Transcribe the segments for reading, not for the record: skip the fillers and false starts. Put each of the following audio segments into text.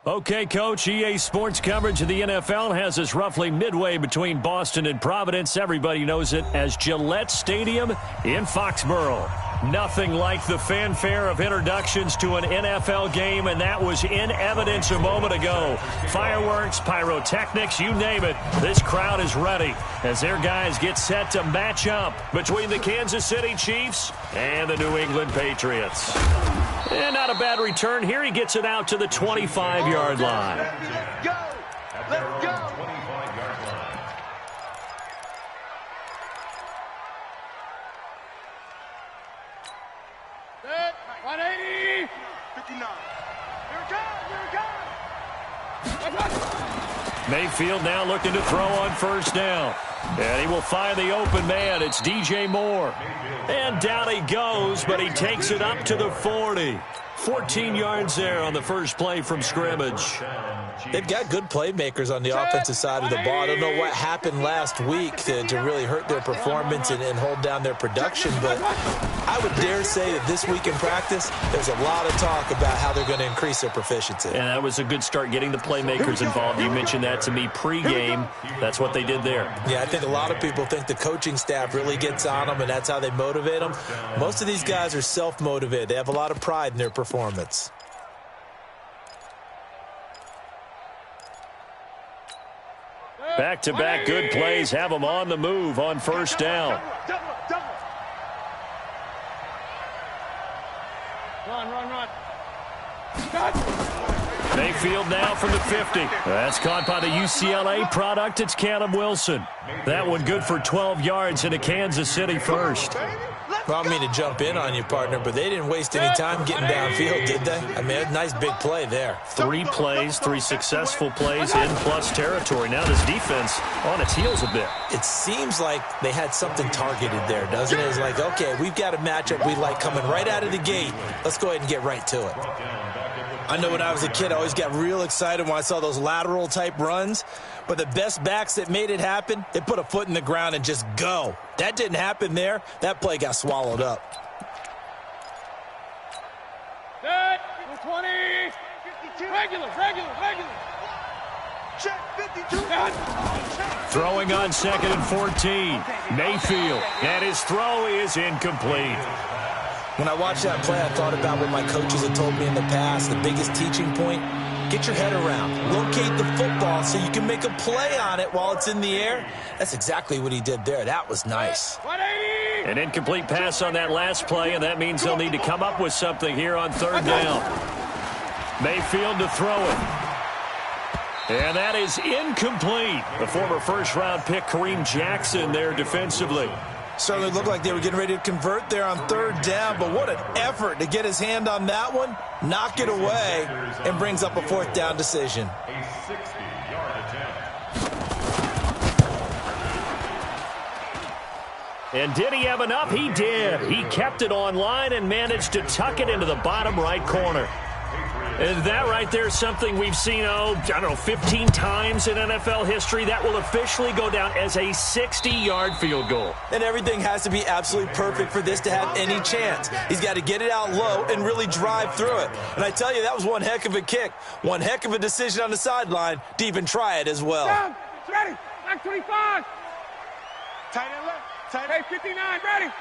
Okay, Coach, EA Sports coverage of the NFL has us roughly midway between Boston and Providence. Everybody knows it as Gillette Stadium in Foxborough. Nothing like the fanfare of introductions to an NFL game, and that was in evidence a moment ago. Fireworks, pyrotechnics, you name it. This crowd is ready as their guys get set to match up between the Kansas City Chiefs and the New England Patriots. And not a bad return here. He gets it out to the 25-yard line. Let's go! Let's go! 25-yard line. Set. 180. 59. Here it comes. Mayfield now looking to throw on first down. And he will find the open man. It's DJ Moore. And down he goes, but he takes it up to the 40. 14 yards there on the first play from scrimmage. They've got good playmakers on the offensive side of the ball. I don't know what happened last week to really hurt their performance and hold down their production, but I would dare say that this week in practice, there's a lot of talk about how they're going to increase their proficiency. And that was a good start getting the playmakers involved. You mentioned that to me pregame. That's what they did there. Yeah, I think a lot of people think the coaching staff really gets on them, and that's how they motivate them. Most of these guys are self-motivated. They have a lot of pride in their performance. Back-to-back good plays have them on the move on first down. Run. Mayfield now from the 50. That's caught by the UCLA product. It's Caleb Wilson. That one good for 12 yards into Kansas City first. Well, I don't mean to jump in on you, partner, but they didn't waste any time getting downfield, did they? I mean, a nice big play there. 3 plays, 3 successful plays in plus territory. Now this defense on its heels a bit. It seems like they had something targeted there, doesn't it? It's like, okay, we've got a matchup we like coming right out of the gate. Let's go ahead and get right to it. I know when I was a kid, I always got real excited when I saw those lateral-type runs. But the best backs that made it happen, they put a foot in the ground and just go. That didn't happen there. That play got swallowed up. Set. 20. 52. Regular. Check. 52. Throwing on 2nd and 14. Mayfield. And his throw is incomplete. When I watched that play, I thought about what my coaches had told me in the past. The biggest teaching point, get your head around. Locate the football so you can make a play on it while it's in the air. That's exactly what he did there. That was nice. 180. An incomplete pass on that last play, and that means they'll need to come up with something here on third down. Mayfield to throw it. And that is incomplete. The former first-round pick, Kareem Jackson, there defensively. Certainly looked like they were getting ready to convert there on third down, but what an effort to get his hand on that one, knock it away, and brings up a fourth down decision. A 60-yard attempt. And did he have enough? He did. He kept it online and managed to tuck it into the bottom right corner. And that right there is something we've seen, 15 times in NFL history. That will officially go down as a 60-yard field goal. And everything has to be absolutely perfect for this to have any chance. He's got to get it out low and really drive through it. And I tell you, that was one heck of a kick. One heck of a decision on the sideline to even try it as well. Down. It's ready. Back 25. Tight end left. Tight end 59. Ready.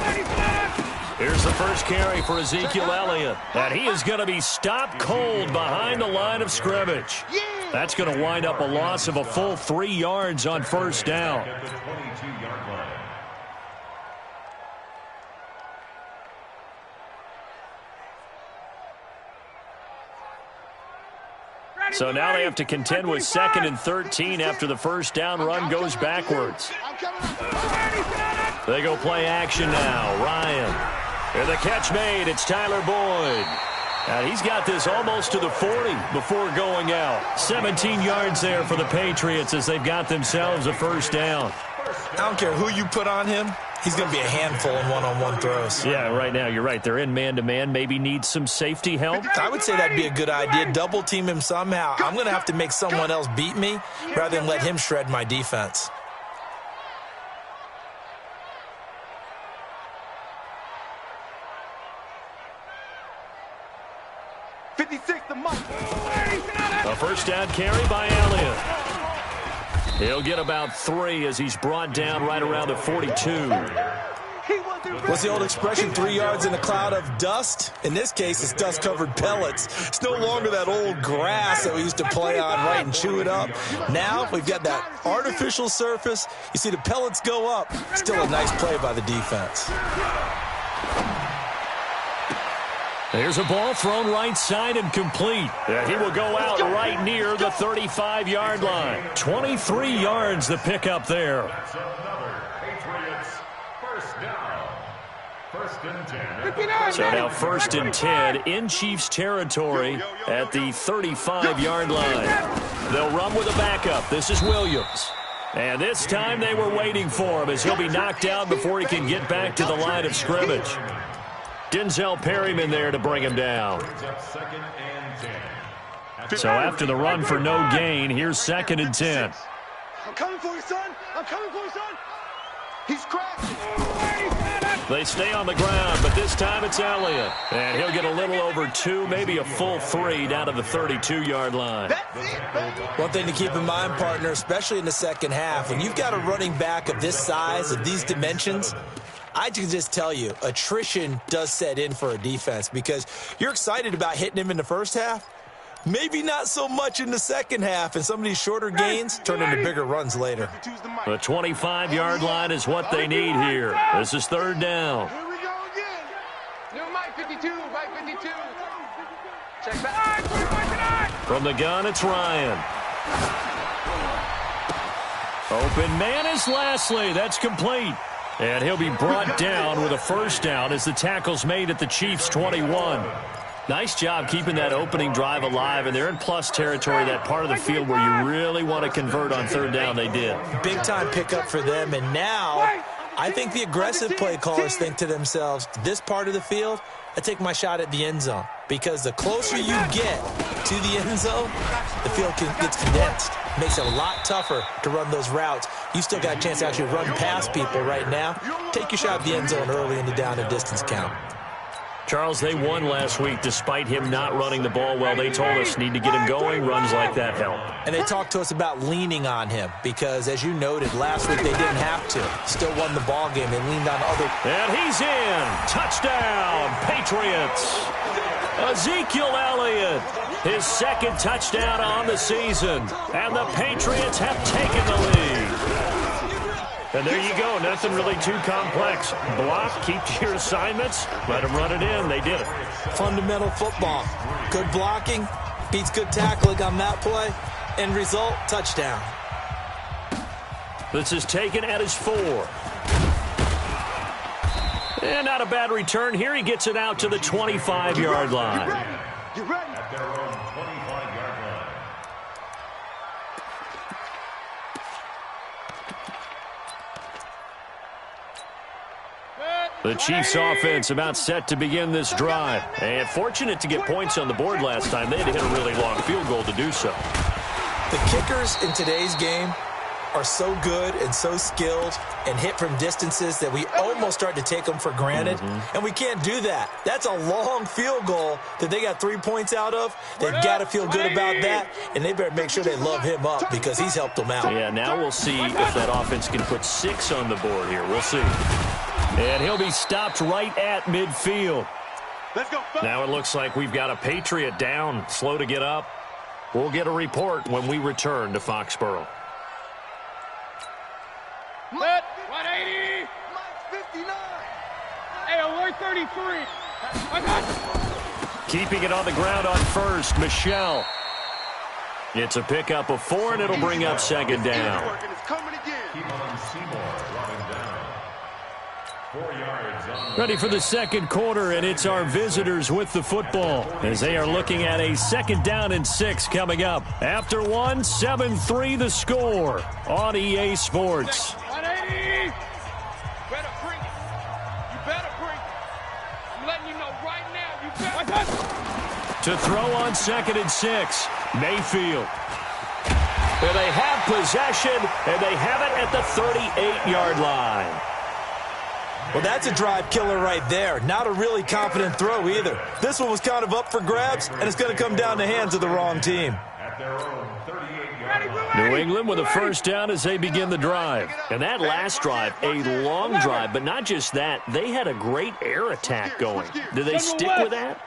95. Here's the first carry for Ezekiel Elliott. And he is going to be stopped cold behind the line of scrimmage. That's going to wind up a loss of a full 3 yards on first down. At the 22-yard line. So now they have to contend with 2nd and 13 after the first down run goes backwards. They go play action now. Ryan. And the catch made. It's Tyler Boyd. And he's got this almost to the 40 before going out. 17 yards there for the Patriots as they've got themselves a first down. I don't care who you put on him. He's going to be a handful in one-on-one throws. Yeah, right now you're right. They're in man-to-man. Maybe needs some safety help. I would say that'd be a good idea. Double team him somehow. I'm going to have to make someone else beat me rather than let him shred my defense. 56 to Mike. A first down carry by Elliott. He'll get about 3 as he's brought down right around the 42. What's the old expression, 3 yards in a cloud of dust? In this case, it's dust-covered pellets. It's no longer that old grass that we used to play on, right, and chew it up. Now we've got that artificial surface. You see the pellets go up. Still a nice play by the defense. There's a ball thrown right side and complete. And he will go out right near the 35-yard line. 23 yards the pickup there. That's another Patriots first down. First and 10. So now first and 10 in Chiefs territory at the 35-yard line. They'll run with a backup. This is Williams. And this time they were waiting for him as he'll be knocked down before he can get back to the line of scrimmage. Denzel Perryman there to bring him down. Second and 10. So after the run for no gain, here's second and 10. I'm coming for you, son. I'm coming for you, son. He's crashing. They stay on the ground, but this time it's Elliott. And he'll get a little over 2, maybe a full 3 down to the 32-yard line. One thing to keep in mind, partner, especially in the second half, when you've got a running back of this size, of these dimensions, I can just tell you, attrition does set in for a defense because you're excited about hitting him in the first half. Maybe not so much in the second half, and some of these shorter gains turn into bigger runs later. The 25-yard line is what they need here. This is third down. Here we go again. New Mike 52, Mike 52. Check back. From the gun, it's Ryan. Open man is Lastly. That's complete. And he'll be brought down with a first down as the tackle's made at the Chiefs' 21. Nice job keeping that opening drive alive, and they're in plus territory, that part of the field where you really want to convert on third down. They did. Big-time pickup for them, and now I think the aggressive play callers think to themselves, this part of the field, I take my shot at the end zone, because the closer you get to the end zone, the field gets condensed. Makes it a lot tougher to run those routes. You still got a chance to actually run past people right now. Take your shot at the end zone early in the down and distance count. Charles, they won last week despite him not running the ball well. They told us need to get him going. Runs like that help. And they talked to us about leaning on him because, as you noted, last week they didn't have to. Still won the ball game. They leaned on other. And he's in. Touchdown, Patriots. Ezekiel Elliott, his second touchdown on the season. And the Patriots have taken the lead. And there you go. Nothing really too complex. Block, keep to your assignments, let them run it in. They did it. Fundamental football. Good blocking beats good tackling on that play. End result, touchdown. This is taken at his 4. And not a bad return here. He gets it out to the 25-yard line. You ready? At their own 25-yard line. The Chiefs offense about set to begin this drive. And fortunate to get points on the board last time. They had to hit a really long field goal to do so. The kickers in today's game are so good and so skilled and hit from distances that we almost start to take them for granted. And we can't do that. That's a long field goal that they got 3 points out of. They've got to feel good about that, and they better make sure they love him up because he's helped them out. Yeah, now we'll see if that offense can put 6 on the board here. We'll see. And he'll be stopped right at midfield. Let's go. Now it looks like we've got a Patriot down, slow to get up. We'll get a report when we return to Foxborough. Let 180. 59. Hey, alert 33. Keeping it on the ground on first, Michelle. It's a pickup of 4, and it'll bring up second down. It's coming again. Keep on Seymour running down. 4 yards on. Ready for the second quarter, and it's our visitors with the football as they are looking at a second down and 6 coming up. After 1, 7-3 the score on EA Sports. 180. Better bring it. You better bring it. I'm letting you know right now. You better. To throw on second and 6, Mayfield. And they have possession, and they have it at the 38-yard line. Well, that's a drive killer right there. Not a really confident throw either. This one was kind of up for grabs, and it's going to come down the hands of the wrong team. At their own 38-yard line. New England with a first down as they begin the drive. And that last drive, a long drive, but not just that. They had a great air attack going. Do they stick with that?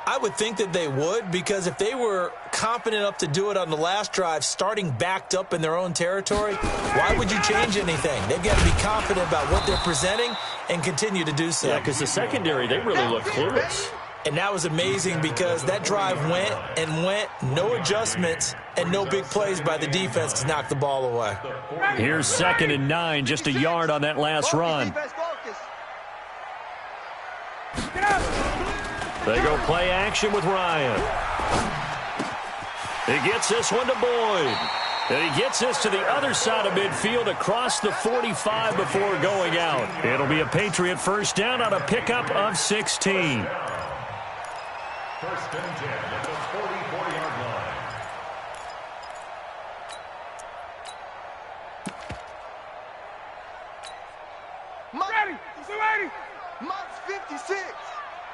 I would think that they would, because if they were confident enough to do it on the last drive, starting backed up in their own territory, why would you change anything? They've got to be confident about what they're presenting and continue to do so. Yeah, because the secondary, they really look clueless. And that was amazing because that drive went and went, no adjustments, and no big plays by the defense to knock the ball away. Here's 2nd and 9, just a yard on that last run. They go play action with Ryan. He gets this one to Boyd. And he gets this to the other side of midfield across the 45 before going out. It'll be a Patriot first down on a pickup of 16. First and 10 at the 44-yard line. Ready. You ready? Mott's 56.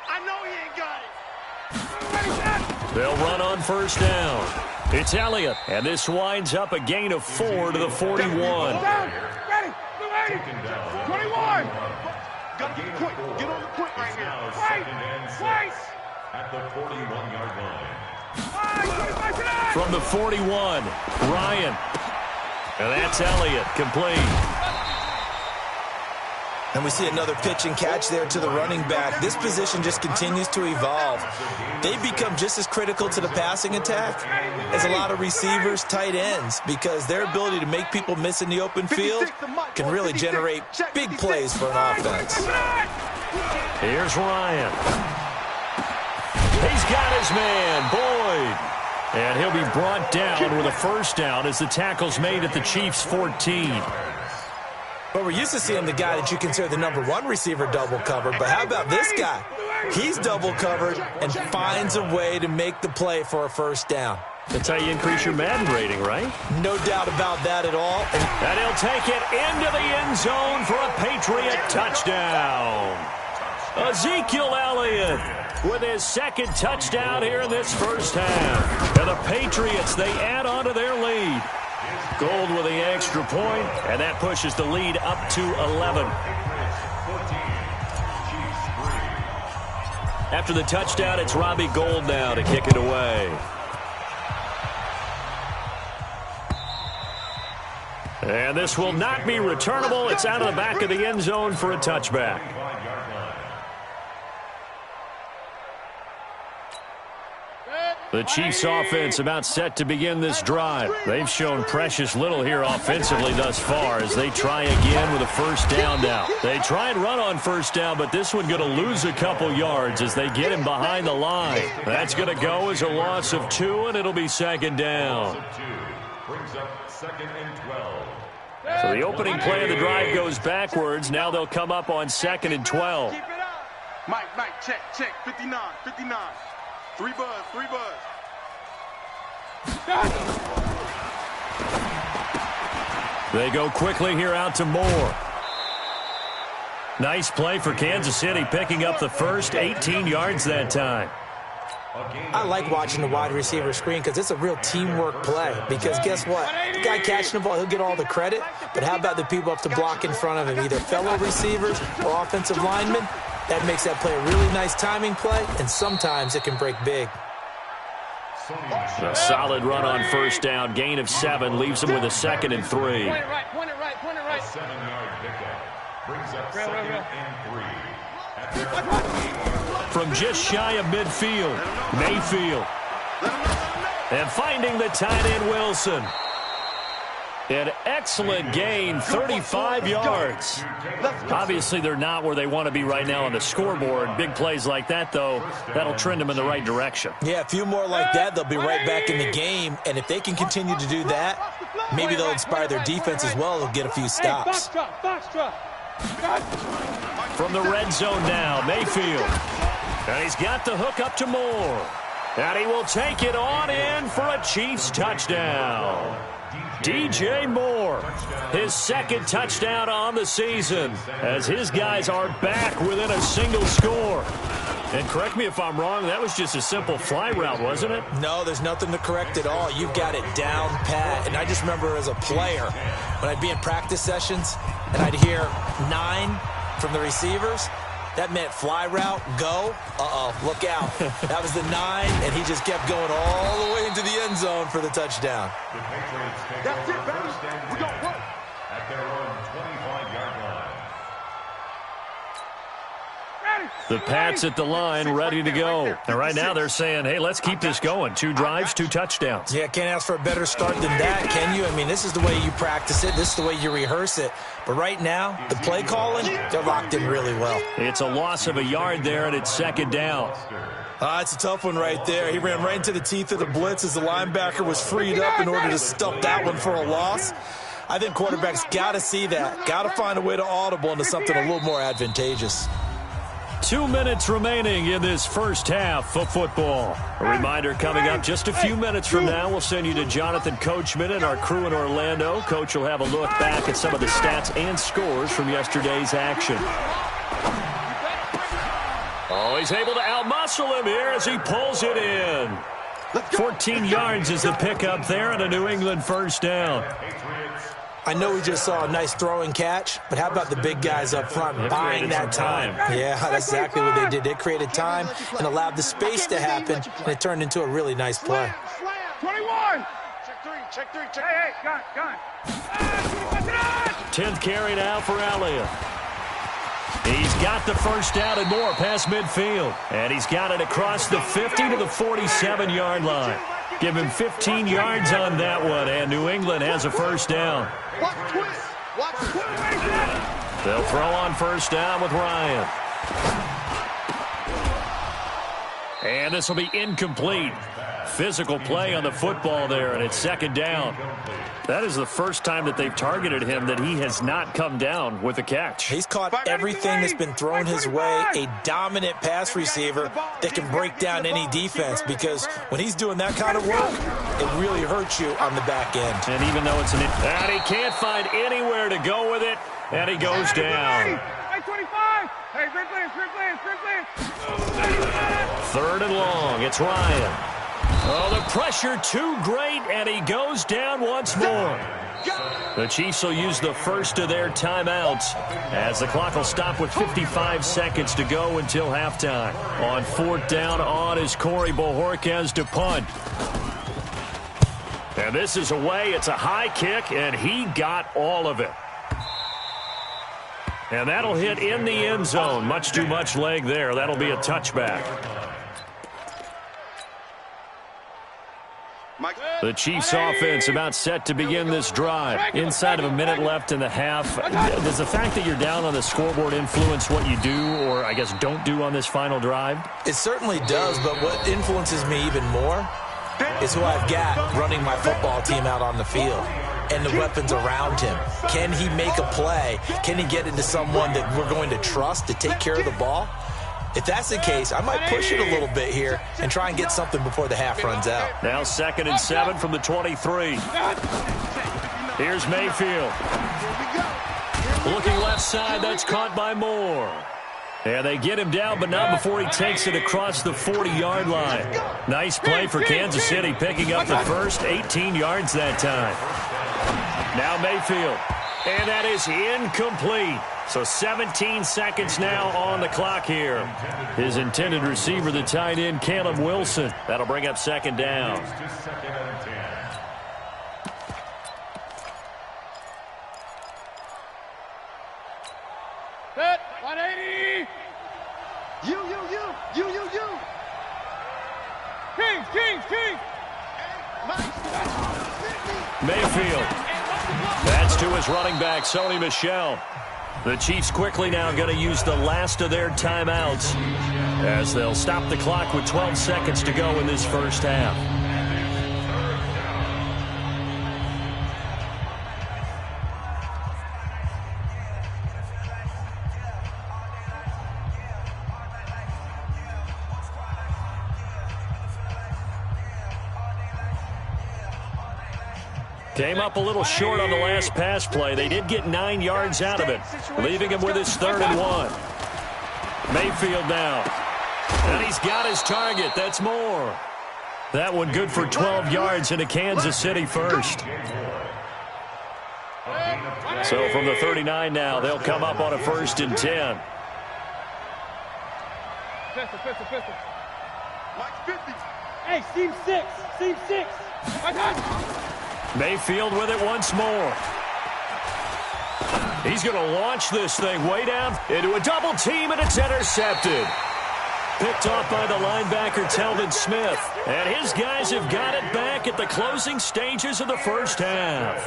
I know he ain't got it. They'll run on first down. It's Elliott, and this winds up a gain of 4 to the 41. Down. Ready. You ready? Taken down. 21. Got the point. Get on the point right here. Now Right. 2nd and 6 Right. at the 41-yard line. From the 41, Ryan. And that's Elliott, complete. And we see another pitch and catch there to the running back. This position just continues to evolve. They become just as critical to the passing attack as a lot of receivers, tight ends, because their ability to make people miss in the open field can really generate big plays for an offense. Here's Ryan. He's got his man, Boyd. And he'll be brought down with a first down as the tackle's made at the Chiefs' 14. But we're used to seeing the guy that you consider the #1 receiver double covered. But how about this guy? He's double covered and finds a way to make the play for a first down. That's how you increase your Madden rating, right? No doubt about that at all. And he'll take it into the end zone for a Patriot touchdown. Ezekiel Elliott with his 2nd touchdown here in this first half. And the Patriots, they add on to their lead. Gold with the extra point, and that pushes the lead up to 11. After the touchdown, it's Robbie Gould now to kick it away. And this will not be returnable. It's out of the back of the end zone for a touchback. The Chiefs offense about set to begin this drive. They've shown precious little here offensively thus far as they try again with a first down now. They try and run on first down, but this one going to lose a couple yards as they get him behind the line. That's going to go as a loss of 2, and it'll be 2nd down. Brings up 2nd and 12. So the opening play of the drive goes backwards. Now they'll come up on 2nd and 12. Mike, check. 59. 3 buzz. They go quickly here out to Moore. Nice play for Kansas City, picking up the first 18 yards that time. I like watching the wide receiver screen because it's a real teamwork play. Because guess what? The guy catching the ball, he'll get all the credit. But how about the people up to block in front of him, either fellow receivers or offensive linemen? That makes that play a really nice timing play, and sometimes it can break big. A solid run on first down, gain of 7, leaves him with a 2nd and 3. Point it right. A 7-yard pickup. Brings up 2nd and 3. From just shy of midfield, Mayfield. And finding the tight end, Wilson. An excellent gain, 35 yards. Obviously, they're not where they want to be right now on the scoreboard. Big plays like that, though, that'll trend them in the right direction. Yeah, a few more like that, they'll be right back in the game. And if they can continue to do that, maybe they'll inspire their defense as well. They'll get a few stops. From the red zone now, Mayfield. And he's got the hook up to Moore. And he will take it on in for a Chiefs touchdown. DJ Moore, his second touchdown on the season, as his guys are back within a single score. And correct me if I'm wrong, that was just a simple fly route, wasn't it? No, there's nothing to correct at all. You've got it down pat. And I just remember as a player, when I'd be in practice sessions and I'd hear 9 from the receivers, that meant fly route, go, look out. That was the 9, and he just kept going all the way into the end zone for the touchdown. That's it, baby. We're going to work. At their own 25-yard line. The Pats at the line, ready to go. And right now they're saying, hey, let's keep this going. 2 drives, 2 touchdowns. Yeah, can't ask for a better start than that, can you? I mean, this is the way you practice it. This is the way you rehearse it. But right now, the play calling, they're locked in really well. It's a loss of a yard there, and it's second down. It's a tough one right there. He ran right into the teeth of the blitz as the linebacker was freed up in order to stuff that one for a loss. I think quarterbacks got to see that. Got to find a way to audible into something a little more advantageous. 2 minutes remaining in this first half of football. A reminder coming up just a few minutes from now. We'll send you to Jonathan Coachman and our crew in Orlando. Coach will have a look back at some of the stats and scores from yesterday's action. Oh, he's able to outmuscle him here as he pulls it in. 14 yards is the pickup there and a New England first down. I know we just saw a nice throwing catch, but how about the big guys up front buying that time? Yeah, that's exactly what they did. They created time and allowed the space to happen, and it turned into a really nice play. 21. Check three. Hey, gun. 10th carry now for Elliott. He's got the first down and more past midfield. And he's got it across the 50 to the 47-yard line. Give him 15 yards on that one, and New England has a first down. They'll throw on first down with Ryan. And this will be incomplete. Physical play on the football there, and it's second down. That is the first time that they've targeted him that he has not come down with a catch. He's caught everything that's been thrown his way, a dominant pass receiver that can break down any defense, because when he's doing that kind of work, it really hurts you on the back end. And even though it's and he can't find anywhere to go with it, and he goes down. Hey, 25. Hey, great play. 3rd and long. It's Ryan. Oh, the pressure too great, and he goes down once more. The Chiefs will use the first of their timeouts as the clock will stop with 55 seconds to go until halftime. On 4th down on is Corey Bojorquez to punt. And this is away. It's a high kick, and he got all of it. And that'll hit in the end zone. Much too much leg there. That'll be a touchback. The Chiefs offense about set to begin this drive. Inside of a minute left in the half. Does the fact that you're down on the scoreboard influence what you do, or I guess don't do on this final drive? It certainly does, but what influences me even more is who I've got running my football team out on the field and the weapons around him. Can he make a play? Can he get into someone that we're going to trust to take care of the ball? If that's the case, I might push it a little bit here and try and get something before the half runs out. Now 2nd and 7 from the 23. Here's Mayfield. Looking left side, that's caught by Moore. And they get him down, but not before he takes it across the 40-yard line. Nice play for Kansas City, picking up the first 18 yards that time. Now Mayfield. And that is incomplete. So 17 seconds now on the clock here. His intended receiver, the tight end, Caleb Wilson. That'll bring up second down. Set, 180. You. King. Mayfield. That's to his running back, Sony Michel. The Chiefs quickly now going to use the last of their timeouts as they'll stop the clock with 12 seconds to go in this first half. Came up a little short on the last pass play. They did get 9 yards out of it, leaving him with his 3rd and 1. Mayfield now. And he's got his target. That's more. That one good for 12 yards into Kansas City first. So from the 39 now, they'll come up on a 1st and 10. Pistol. Hey, seam 6. Seam 6. Mayfield with it once more. He's going to launch this thing way down into a double team, and it's intercepted. Picked off by the linebacker, Telvin Smith. And his guys have got it back at the closing stages of the first half.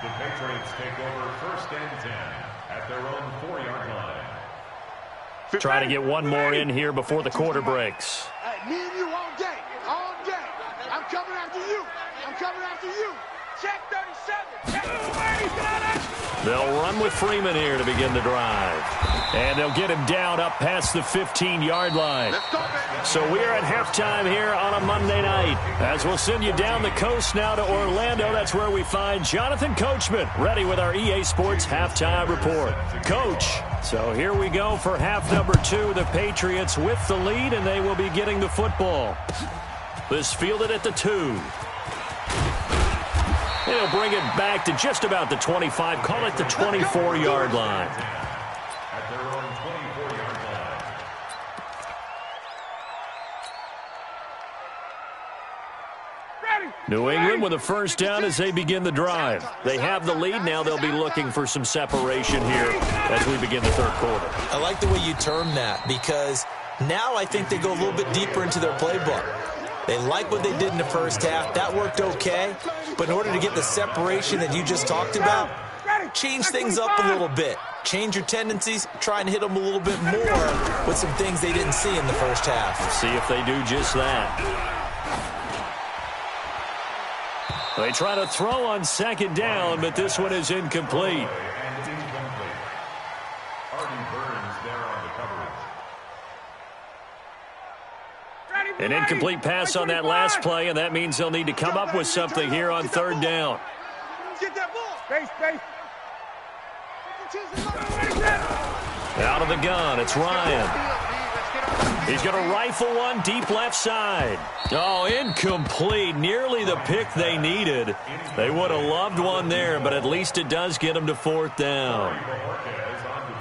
The Patriots take over 1st and 10 at their own 4-yard line. Trying to get one more in here before the quarter breaks. Hey, me and you all day. All day. I'm coming after you. I'm coming after you. Check 37. They'll run with Freeman here to begin the drive. And they'll get him down up past the 15-yard line. Let's go, baby. So we're at halftime here on a Monday night. As we'll send you down the coast now to Orlando. That's where we find Jonathan Coachman ready with our EA Sports halftime report. Coach, so here we go for half number 2. The Patriots with the lead, and they will be getting the football. This fielded at the 2. They'll bring it back to just about the 25. Call it the 24-yard line. At their own 24-yard line. New England with a 1st down as they begin the drive. They have the lead. Now they'll be looking for some separation here as we begin the 3rd quarter. I like the way you term that, because now I think they go a little bit deeper into their playbook. They like what they did in the first half. That worked okay. But in order to get the separation that you just talked about, change things up a little bit. Change your tendencies. Try and hit them a little bit more with some things they didn't see in the first half. See if they do just that. They try to throw on 2nd down, but this one is incomplete. An incomplete pass on that last play, and that means they'll need to come up with something here on 3rd down. Get that ball. Space. Out of the gun, it's Ryan. He's going to rifle one deep left side. Oh, incomplete. Nearly the pick they needed. They would have loved one there, but at least it does get them to 4th down.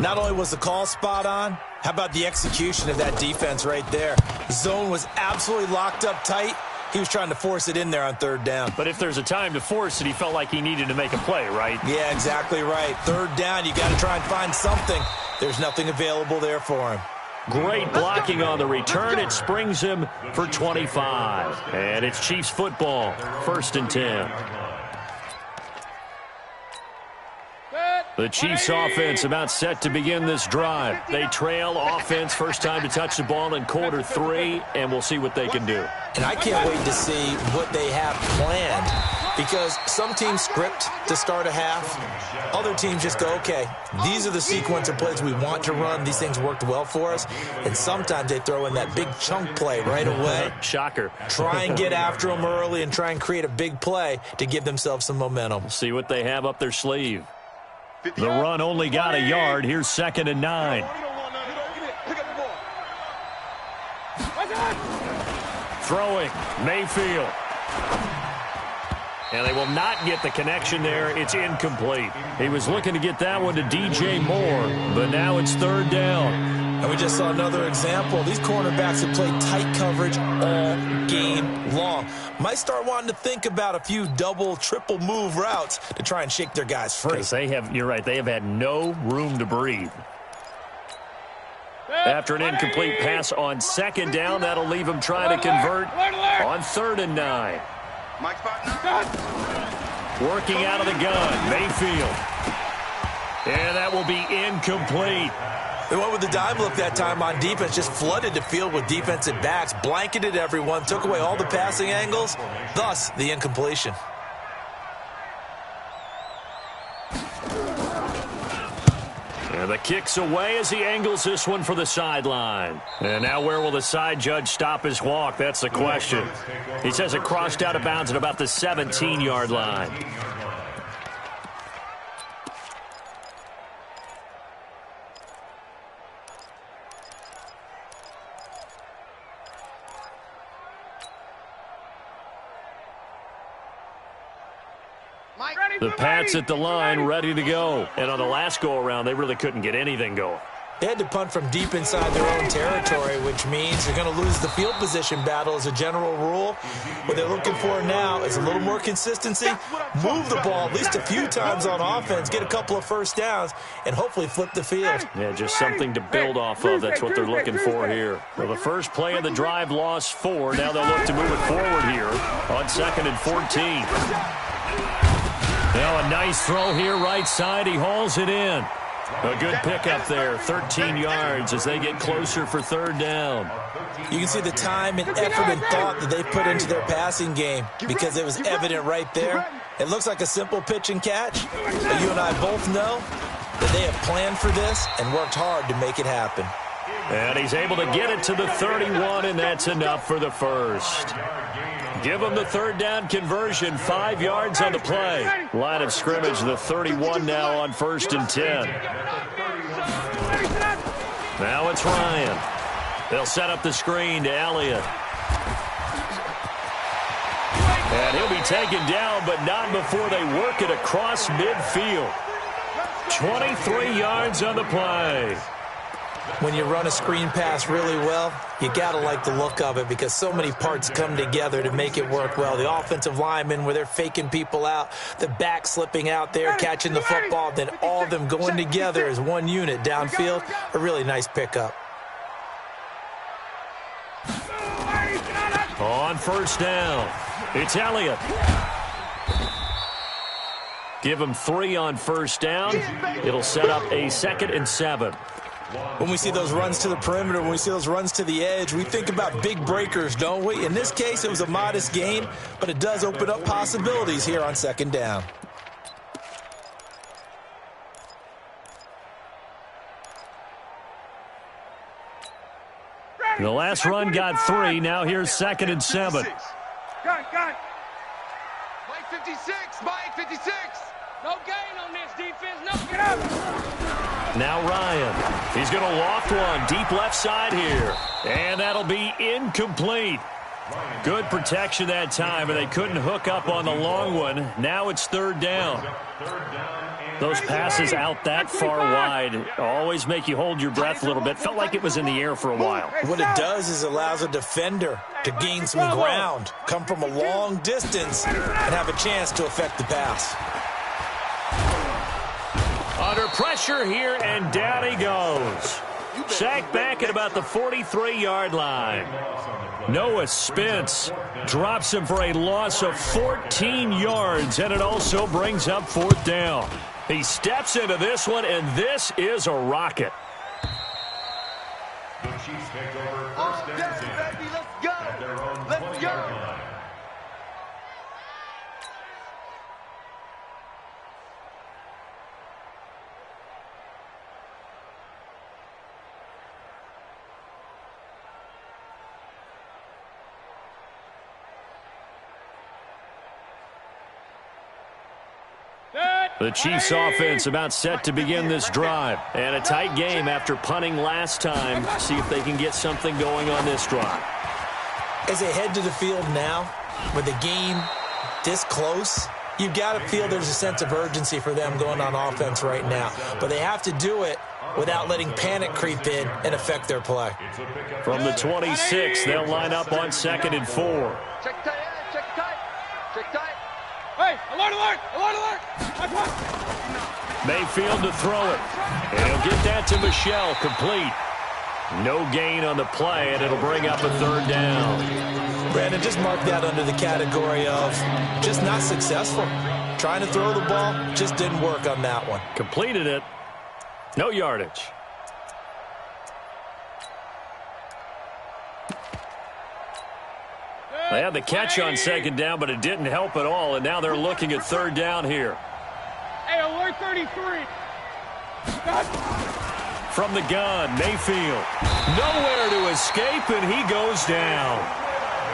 Not only was the call spot on, how about the execution of that defense right there? Zone was absolutely locked up tight. He was trying to force it in there on 3rd down. But if there's a time to force it, he felt like he needed to make a play, right? Yeah, exactly right. 3rd down, you got to try and find something. There's nothing available there for him. Great blocking on the return. It springs him for 25. And it's Chiefs football, 1st and 10. The Chiefs offense about set to begin this drive. They trail offense, first time to touch the ball in quarter 3, and we'll see what they can do. And I can't wait to see what they have planned, because some teams script to start a half. Other teams just go, okay, these are the sequence of plays we want to run. These things worked well for us. And sometimes they throw in that big chunk play right away. Shocker. Try and get after them early and try and create a big play to give themselves some momentum. See what they have up their sleeve. The run only got a yard. Here's 2nd and 9. Throwing, Mayfield. And they will not get the connection there. It's incomplete. He was looking to get that one to DJ Moore, but now it's 3rd down. And we just saw another example. These cornerbacks have played tight coverage all game long. Might start wanting to think about a few double, triple move routes to try and shake their guys free. Because you're right, they have had no room to breathe. After an incomplete pass on 2nd down, that'll leave them trying to convert on 3rd and 9. Working out of the gun, Mayfield. And that will be incomplete. They went with the dime look that time on defense, just flooded the field with defensive backs, blanketed everyone, took away all the passing angles, thus the incompletion. And the kick's away as he angles this one for the sideline. And now where will the side judge stop his walk? That's the question. He says it crossed out of bounds at about the 17-yard line. The Pats at the line, ready to go. And on the last go-around, they really couldn't get anything going. They had to punt from deep inside their own territory, which means they're going to lose the field position battle as a general rule. What they're looking for now is a little more consistency, move the ball at least a few times on offense, get a couple of first downs, and hopefully flip the field. Yeah, just something to build off of. That's what they're looking for here. Well, the first play of the drive lost 4. Now they'll look to move it forward here on 2nd and 14. Now a nice throw here right side. He hauls it in. A good pickup there, 13 yards as they get closer for 3rd down. You can see the time and effort and thought that they put into their passing game because it was evident right there. It looks like a simple pitch and catch, but you and I both know that they have planned for this and worked hard to make it happen. And he's able to get it to the 31, and that's enough for the first. Give him the 3rd down conversion, 5 yards on the play. Line of scrimmage, the 31 now on 1st and 10. Now it's Ryan. They'll set up the screen to Elliott. And he'll be taken down, but not before they work it across midfield. 23 yards on the play. When you run a screen pass really well, you got to like the look of it because so many parts come together to make it work well. The offensive linemen where they're faking people out, the back slipping out there, catching the football, then all of them going together as one unit downfield. A really nice pickup. On 1st down, it's Elliott. Give him 3 on 1st down. It'll set up a 2nd and 7. When we see those runs to the perimeter, when we see those runs to the edge, we think about big breakers, don't we? In this case, it was a modest gain, but it does open up possibilities here on 2nd down. The last run got 3. Now here's 2nd and 7. Gun. Mike 56. Mike 56. No gain on this defense. No, get up. Now Ryan. He's going to loft one deep left side here. And that'll be incomplete. Good protection that time, and they couldn't hook up on the long one. Now it's 3rd down. Those passes out that far wide always make you hold your breath a little bit. Felt like it was in the air for a while. What it does is allows a defender to gain some ground, come from a long distance, and have a chance to affect the pass. Under pressure here, and down he goes. Sacked back at about the 43-yard line. Noah Spence drops him for a loss of 14 yards, and it also brings up 4th down. He steps into this one, and this is a rocket. The Chiefs take over 1st and 10. Let's go. At their own Let's 20-yard go. line. The Chiefs offense about set to begin this drive. And a tight game after punting last time. See if they can get something going on this drive. As they head to the field now, with the game this close, you've got to feel there's a sense of urgency for them going on offense right now. But they have to do it without letting panic creep in and affect their play. From the 26, they'll line up on 2nd and 4. Check tight. Check tight. Check tight. Hey, alert, alert, alert, alert. Mayfield to throw it. And he'll get that to Michelle, complete. No gain on the play, and it'll bring up a 3rd down. Brandon, just mark that under the category of just not successful. Trying to throw the ball, just didn't work on that one. Completed it. No yardage. They had the catch on 2nd down, but it didn't help at all, and now they're looking at 3rd down here. Hey, alert 33. From the gun, Mayfield. Nowhere to escape, and he goes down.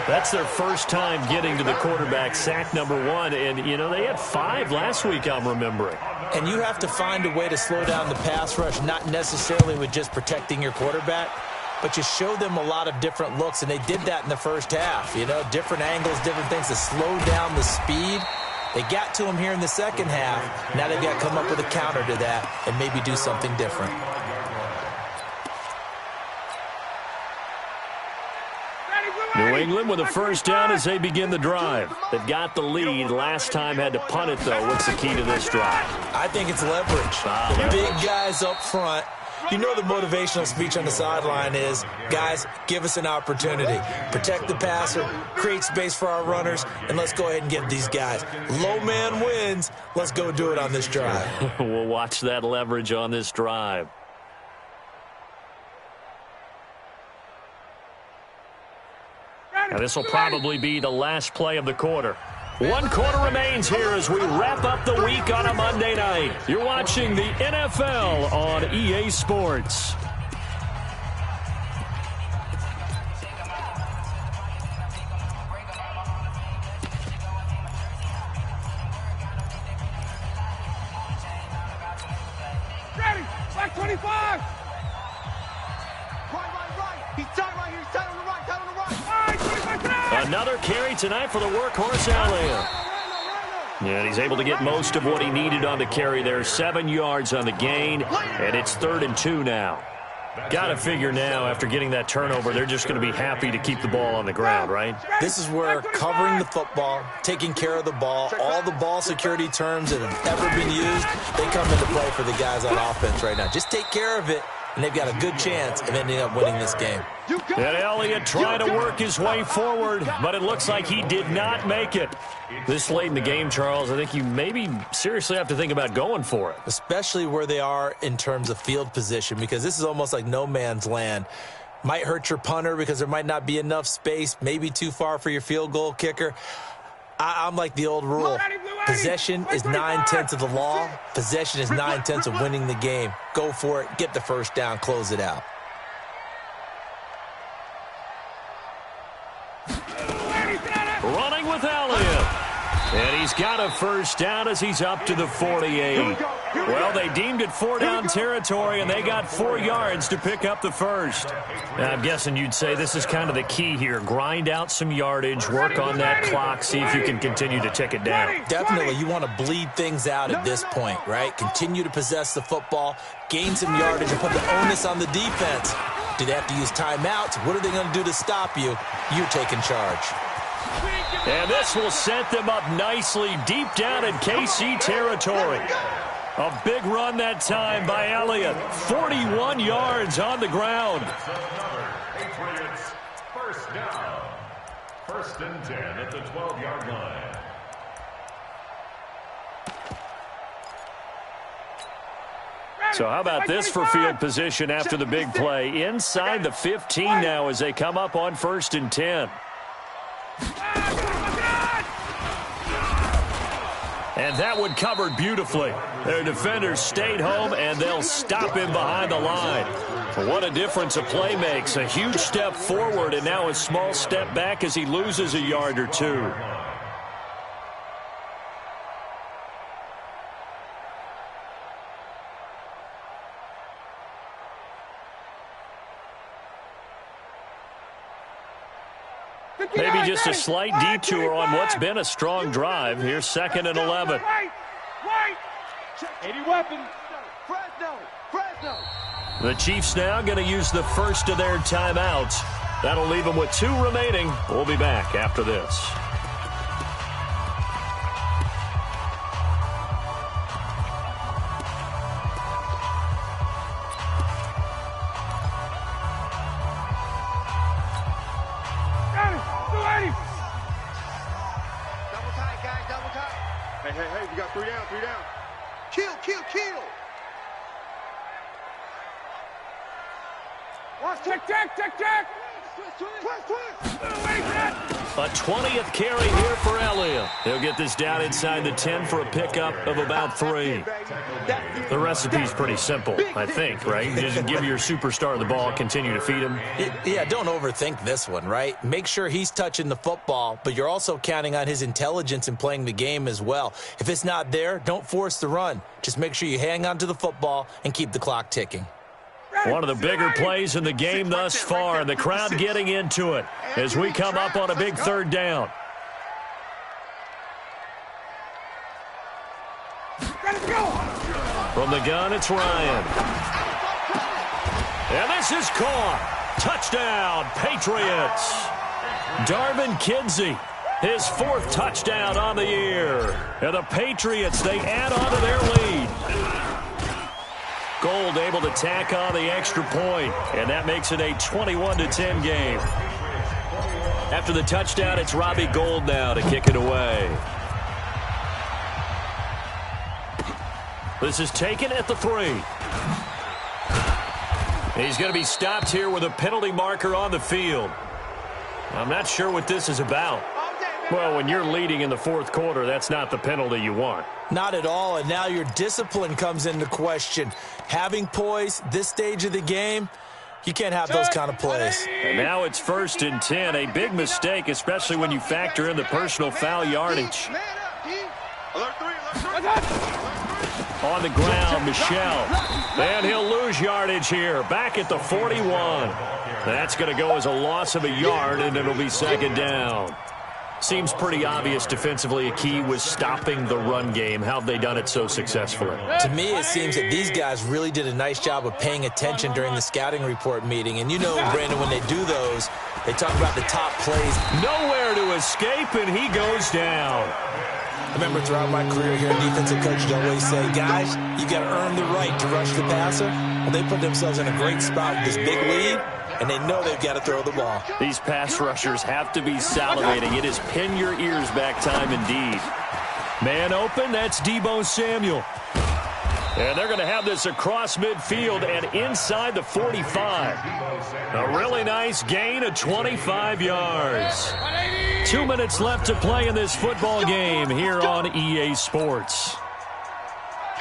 That's their first time getting to the quarterback, sack number 1. And, you know, they had 5 last week, I'm remembering. And you have to find a way to slow down the pass rush, not necessarily with just protecting your quarterback, but you show them a lot of different looks, and they did that in the first half. You know, different angles, different things to slow down the speed. They got to him here in the second half. Now they've got to come up with a counter to that and maybe do something different. New England with a first down as they begin the drive. They've got the lead. Last time had to punt it, though. What's the key to this drive? I think it's leverage. Big guys up front. You know the motivational speech on the sideline is, guys, give us an opportunity. Protect the passer, create space for our runners, and let's go ahead and get these guys. Low man wins. Let's go do it on this drive. We'll watch that leverage on this drive. Now, this will probably be the last play of the quarter. 1 quarter remains here as we wrap up the week on a Monday night. You're watching the NFL on EA Sports. Ready, back 25. Right. He's tight right here. He's tight on the right. Tight on the right. Another carry tonight for the workhorse Elliott. And he's able to get most of what he needed on the carry there. 7 yards on the gain, and it's 3rd and 2 now. Got to figure now, after getting that turnover, they're just going to be happy to keep the ball on the ground, right? This is where covering the football, taking care of the ball, all the ball security terms that have ever been used, they come into play for the guys on offense right now. Just take care of it, and they've got a good chance of ending up winning this game. And Elliott trying to work his way forward, but it looks like he did not make it. This late in the game, Charles, I think you maybe seriously have to think about going for it. Especially where they are in terms of field position, because this is almost like no man's land. Might hurt your punter because there might not be enough space, maybe too far for your field goal kicker. I'm like the old rule. Possession is 9/10 of the law. Possession is 9/10 of winning the game. Go for it. Get the first down. Close it out. Running with Elliott. And he's got a first down as he's up to the 48. Well, they deemed it 4-down territory, and they got 4 yards to pick up the first. Now, I'm guessing you'd say this is kind of the key here. Grind out some yardage, work on that clock, see if you can continue to tick it down. Definitely, you want to bleed things out at this point, right? Continue to possess the football, gain some yardage, and put the onus on the defense. Do they have to use timeouts? What are they going to do to stop you? You're taking charge. And this will set them up nicely deep down in KC territory. A big run that time by Elliott. 41 yards on the ground. Patriots first down. 1st and 10 at the 12-yard line. So how about this for field position after the big play? Inside the 15 now as they come up on 1st and 10. And that one covered beautifully. Their defenders stayed home, and they'll stop him behind the line. What a difference a play makes. A huge step forward, and now a small step back as he loses a yard or two. Maybe just a slight detour on what's been a strong drive. Here's 2nd and 11. Wait. 80 weapons. Fresno. The Chiefs now going to use the first of their timeouts. That'll leave them with 2 remaining. We'll be back after this. Hey, we got 3 down. Kill. Watch, check. A 20th carry here for Elliott. He'll get this down inside the 10 for a pickup of about 3. The recipe's pretty simple, I think, right? Just give your superstar the ball, continue to feed him. Yeah, don't overthink this one, right? Make sure he's touching the football, but you're also counting on his intelligence in playing the game as well. If it's not there, don't force the run. Just make sure you hang on to the football and keep the clock ticking. One of the bigger plays in the game thus far, and the crowd getting into it as we come up on a big 3rd down. From the gun, it's Ryan. And this is caught. Touchdown, Patriots. Darvin Kinsey, his 4th touchdown on the year. And the Patriots, they add on to their lead. Gold able to tack on the extra point, and that makes it a 21-10 game. After the touchdown, it's Robbie Gould now to kick it away. This is taken at the 3. He's going to be stopped here with a penalty marker on the field. I'm not sure what this is about. Well, when you're leading in the 4th quarter, that's not the penalty you want. Not at all, and now your discipline comes into question. Having poise this stage of the game, you can't have those kind of plays. And now it's 1st and 10, a big mistake, especially when you factor in the personal foul yardage. On the ground, Michel. And he'll lose yardage here, back at the 41. That's going to go as a loss of a yard, and it'll be 2nd down. Seems pretty obvious defensively a key was stopping the run game. How have they done it so successfully? To me, it seems that these guys really did a nice job of paying attention during the scouting report meeting. And you know, Brandon, when they do those, they talk about the top plays. Nowhere to escape, and he goes down. I remember throughout my career here, defensive coaches always say, guys, you got to earn the right to rush the passer. Well, they put themselves in a great spot with this big lead, and they know they've got to throw the ball. These pass rushers have to be salivating. It is pin your ears back time indeed. Man open, that's Deebo Samuel. And they're going to have this across midfield and inside the 45. A really nice gain of 25 yards. 2 minutes left to play in this football game here on EA Sports.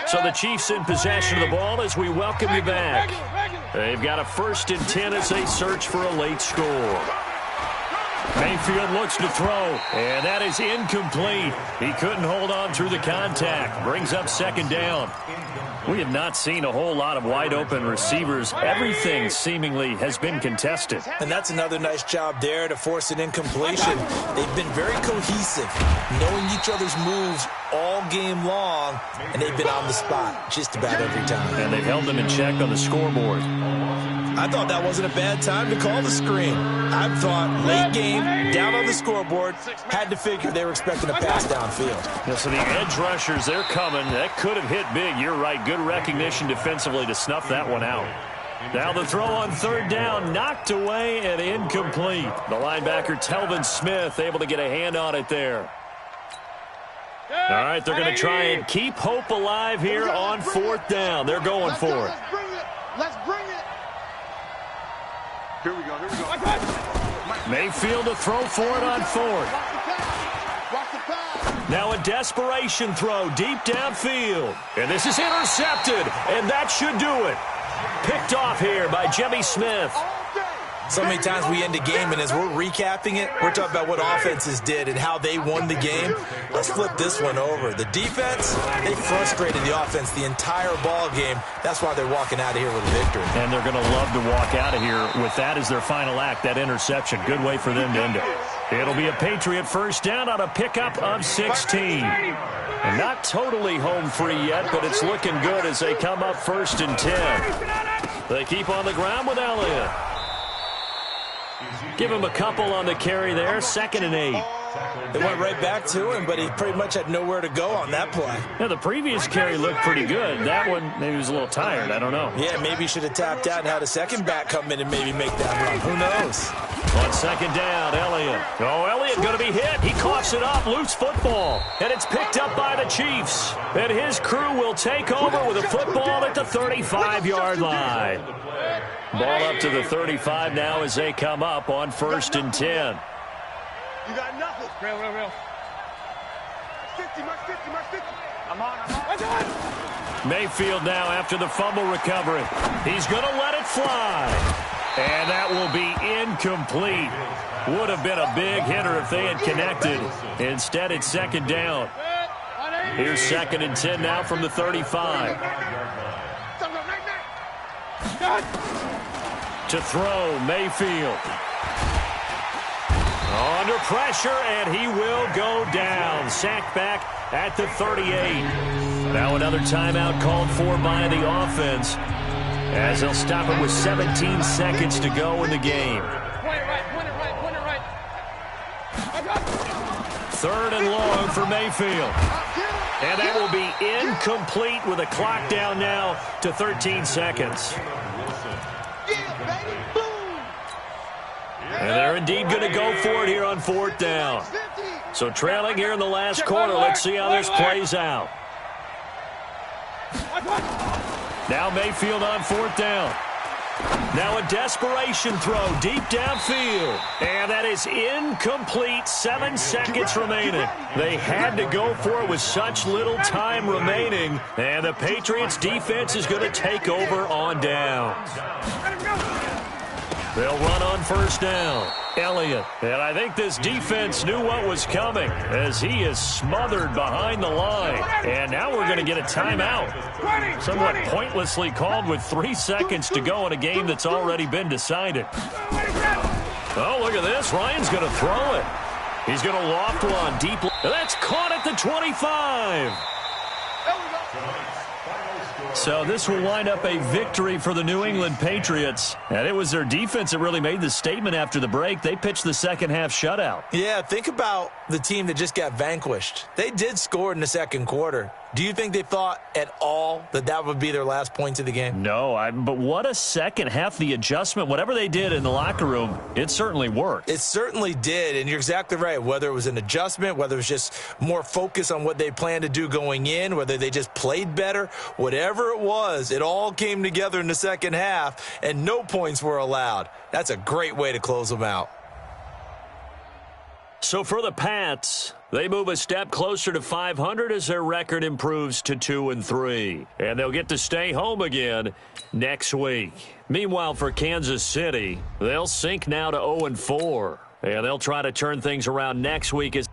So the Chiefs in possession of the ball as we welcome you back. They've got a 1st and 10 as they search for a late score. Mayfield looks to throw, and that is incomplete. He couldn't hold on through the contact. Brings up 2nd down. We have not seen a whole lot of wide-open receivers. Everything seemingly has been contested. And that's another nice job there to force an incompletion. They've been very cohesive, knowing each other's moves all game long, and they've been on the spot just about every time. And they've held them in check on the scoreboard. I thought that wasn't a bad time to call the screen. I thought late game, down on the scoreboard, had to figure they were expecting a pass downfield. Yeah, so the edge rushers, they're coming. That could have hit big. You're right. Good recognition defensively to snuff that one out. Now the throw on 3rd down, knocked away and incomplete. The linebacker, Telvin Smith, able to get a hand on it there. All right, they're going to try and keep hope alive here on 4th down. They're going for it. Let's bring it. Here we go. Mayfield to throw for it on 4th. Now a desperation throw deep downfield. And this is intercepted, and that should do it. Picked off here by Jimmy Smith. So many times we end a game, and as we're recapping it, we're talking about what offenses did and how they won the game. Let's flip this one over. The defense, they frustrated the offense the entire ball game. That's why they're walking out of here with a victory. And they're going to love to walk out of here with that as their final act, that interception. Good way for them to end it. It'll be a Patriot 1st down on a pickup of 16. And not totally home free yet, but it's looking good as they come up 1st and 10. They keep on the ground with Elliott. Give him a couple on the carry there, 2nd and 8. They went right back to him, but he pretty much had nowhere to go on that play. Yeah, the previous carry looked pretty good. That one, maybe he was a little tired. I don't know. Yeah, maybe he should have tapped out and had a second back come in and maybe make that run. Who knows? On 2nd down, Elliott. Oh, Elliott going to be hit. He coughs it up, loose football. And it's picked up by the Chiefs. And his crew will take over with a football at the 35-yard line. Ball up to the 35 now as they come up on 1st and 10. You got nothing. Real. 50, mark 50, mark 50. I'm on. Mayfield now after the fumble recovery. He's going to let it fly. And that will be incomplete. Would have been a big hitter if they had connected. Instead, it's 2nd down. Here's 2nd and 10 now from the 35. To throw, Mayfield. Under pressure, and he will go down. Sacked back at the 38. Now another timeout called for by the offense, as they'll stop it with 17 seconds to go in the game. Point it right. 3rd and long for Mayfield. And that will be incomplete with a clock down now to 13 seconds. And they're indeed going to go for it here on 4th down. So trailing here in the last quarter. Let's see how this plays out. Now Mayfield on 4th down. Now a desperation throw deep downfield. And that is incomplete. 7 seconds remaining. They had to go for it with such little time remaining. And the Patriots defense is going to take over on downs. They'll run on 1st down. Elliott. And I think this defense knew what was coming as he is smothered behind the line. And now we're going to get a timeout. Somewhat pointlessly called with 3 seconds to go in a game that's already been decided. Oh, look at this. Ryan's going to throw it. He's going to loft one deep. That's caught at the 25. So this will wind up a victory for the New England Patriots. And it was their defense that really made the statement after the break. They pitched the second-half shutout. Yeah, think about the team that just got vanquished. They did score in the 2nd quarter. Do you think they thought at all that that would be their last points of the game? No, but what a second half. The adjustment, whatever they did in the locker room, it certainly worked. It certainly did, and you're exactly right. Whether it was an adjustment, whether it was just more focus on what they planned to do going in, whether they just played better, whatever it was, it all came together in the second half, and no points were allowed. That's a great way to close them out. So for the Pats, they move a step closer to 500 as their record improves to 2-3. And they'll get to stay home again next week. Meanwhile, for Kansas City, they'll sink now to 0-4. And they'll try to turn things around next week as